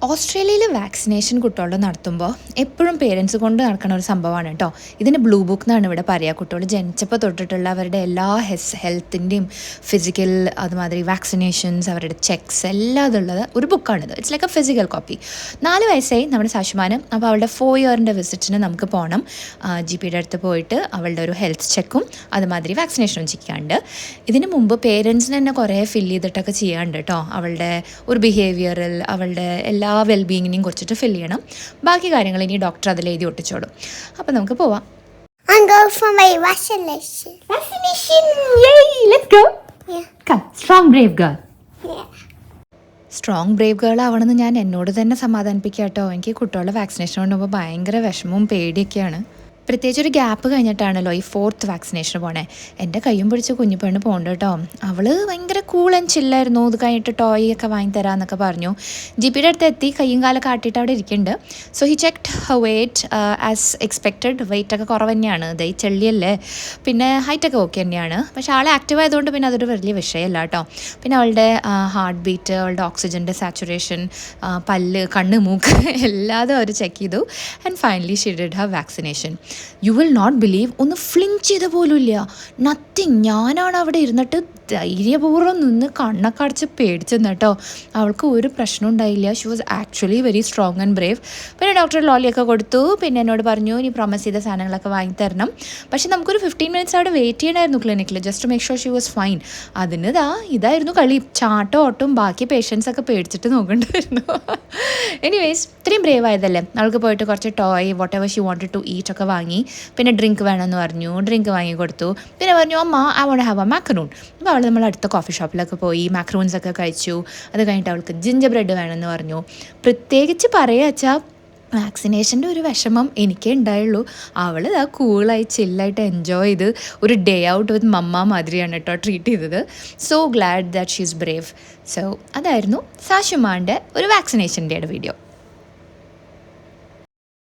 ഓസ്ട്രേലിയയിൽ വാക്സിനേഷൻ കുട്ടികളുടെ നടത്തുമ്പോൾ എപ്പോഴും പേരൻസ് കൊണ്ട് നടക്കുന്ന ഒരു സംഭവമാണ് കേട്ടോ. ഇതിന് ബ്ലൂ ബുക്ക് എന്നാണ് ഇവിടെ പറയുക. കുട്ടികൾ ജനിച്ചപ്പോൾ തൊട്ടിട്ടുള്ള അവരുടെ എല്ലാ ഹെൽത്തിൻ്റെയും ഫിസിക്കൽ അതുമാതിരി വാക്സിനേഷൻസ് അവരുടെ ചെക്സ് എല്ലാം ഇതുള്ളത് ഒരു ബുക്കാണിത്. It's like a physical copy. 4 വയസ്സായി നമ്മുടെ സാശുമാനം. അപ്പോൾ അവളുടെ 4 ഇയറിൻ്റെ വിസിറ്റിന് നമുക്ക് പോകണം. GP അടുത്ത് പോയിട്ട് അവളുടെ ഒരു ഹെൽത്ത് ചെക്കും അതുമാതിരി വാക്സിനേഷനും ചെയ്യാണ്ട്. ഇതിന് മുമ്പ് പേരൻസിന് തന്നെ കുറേ ഫില്ല് ചെയ്തിട്ടൊക്കെ ചെയ്യാണ്ട് കേട്ടോ. അവളുടെ ഒരു ബിഹേവിയറിൽ അവളുടെ എല്ലാ വെൽബീയിങ്ങിനെയും കുറിച്ചിട്ട് ഫില്ല് ചെയ്യണം. ബാക്കി കാര്യങ്ങൾ ഇനി ഡോക്ടർ അതിൽ എഴുതി ഒട്ടിച്ചോളും. അപ്പോൾ നമുക്ക് പോവാം. I'm going for my vaccination. Vaccination! Yay! Let's go! Yeah. Come, strong brave girl. Yeah. Strong brave girl ആവണമെന്ന് ഞാൻ എന്നോട് തന്നെ സമാധാനിപ്പിക്കുക കേട്ടോ. എനിക്ക് കുട്ടികളുടെ വാക്സിനേഷൻ കൊണ്ടുപോകുമ്പോൾ ഭയങ്കര വിഷമവും പേടിയൊക്കെയാണ്. പ്രത്യേകിച്ച് ഒരു ഗ്യാപ്പ് കഴിഞ്ഞിട്ടാണല്ലോ ഈ 4th വാക്സിനേഷന് പോണേ. എൻ്റെ കയ്യും പിടിച്ച് കുഞ്ഞു പെണ്ണ് പോകണ്ട കേട്ടോ. അവൾ ഭയങ്കര കൂൾ ആൻഡ് ചില്ലായിരുന്നു. ഇത് കഴിഞ്ഞിട്ട് ടോയ് ഒക്കെ വാങ്ങി തരാമെന്നൊക്കെ പറഞ്ഞു. GPയുടെ അടുത്ത് എത്തി കയ്യും കാലൊക്കെ ആട്ടിയിട്ട് അവിടെ ഇരിക്കുന്നുണ്ട്. So he checked her weight as expected. വെയിറ്റൊക്കെ കുറവ് തന്നെയാണ്. ഇതേ ചെള്ളിയല്ലേ, പിന്നെ ഹൈറ്റൊക്കെ ഓക്കെ തന്നെയാണ്. പക്ഷേ ആളെ ആക്റ്റീവ് ആയതുകൊണ്ട് പിന്നെ അതൊരു വലിയ വിഷയമല്ല കേട്ടോ. പിന്നെ അവളുടെ ഹാർട്ട് ബീറ്റ്, അവളുടെ ഓക്സിജൻ്റെ സാച്ചുറേഷൻ, പല്ല്, കണ്ണ്, മൂക്ക് എല്ലാതും അവർ ചെക്ക് ചെയ്തു. And finally she did her vaccination. You will not believe, ഒന്ന് ഫ്ലിഞ്ച് ചെയ്ത പോലും ഇല്ല. നത്തിങ്. ഞാനാണ് അവിടെ ഇരുന്നിട്ട് ധൈര്യപൂർവ്വം നിന്ന് കണ്ണൊക്കെ അടച്ച് പേടിച്ചെന്ന് കേട്ടോ. അവൾക്ക് ഒരു പ്രശ്നം ഉണ്ടായില്ല. She was actually very strong and Brave. പിന്നെ ഡോക്ടർ ലോലിയൊക്കെ കൊടുത്തു. പിന്നെ എന്നോട് പറഞ്ഞു നീ പ്രോമിസ് ചെയ്ത സാധനങ്ങളൊക്കെ വാങ്ങിത്തരണം. പക്ഷേ നമുക്കൊരു 15 മിനിറ്റ്സ് അവിടെ വെയിറ്റ് ചെയ്യണമായിരുന്നു ക്ലിനിക്കിൽ, just to make sure she was fine. അതിന് ഇതായിരുന്നു കളി. ചാട്ടം ഓട്ടും. ബാക്കി പേഷ്യൻസൊക്കെ പേടിച്ചിട്ട് നോക്കണ്ടായിരുന്നു. എനിവേസ്, ഇത്രയും ബ്രേവ് ആയതല്ലേ. അവൾക്ക് പോയിട്ട് കുറച്ച് toy whatever she wanted to eat ഒക്കെ വാങ്ങി. പിന്നെ ഡ്രിങ്ക് വേണമെന്ന് പറഞ്ഞു, ഡ്രിങ്ക് വാങ്ങി കൊടുത്തു. പിന്നെ പറഞ്ഞു അമ്മ ഐ വോണ്ട് ഹാവ് എ മാക്രൂൺ. അപ്പോൾ അവൾ നമ്മൾ അടുത്ത കോഫി ഷോപ്പിലൊക്കെ പോയി മാക്രൂൺസൊക്കെ കഴിച്ചു. അത് കഴിഞ്ഞിട്ട് അവൾക്ക് ജിഞ്ചർ ബ്രെഡ് വേണമെന്ന് പറഞ്ഞു. പ്രത്യേകിച്ച് പറയുക വാക്സിനേഷൻ്റെ ഒരു വിഷമം എനിക്കേ ഉണ്ടായുള്ളൂ. അവൾ കൂളായി ചില്ലായിട്ട് എൻജോയ് ചെയ്ത് ഒരു ഡേ ഔട്ട് വിത്ത് മമ്മ മാതിരിയാണ് കേട്ടോ ട്രീറ്റ് ചെയ്തത്. So GLAAD that she is Brave. So അതായിരുന്നു സാശുമാൻ്റെ ഒരു വാക്സിനേഷൻ്റെ വീഡിയോ.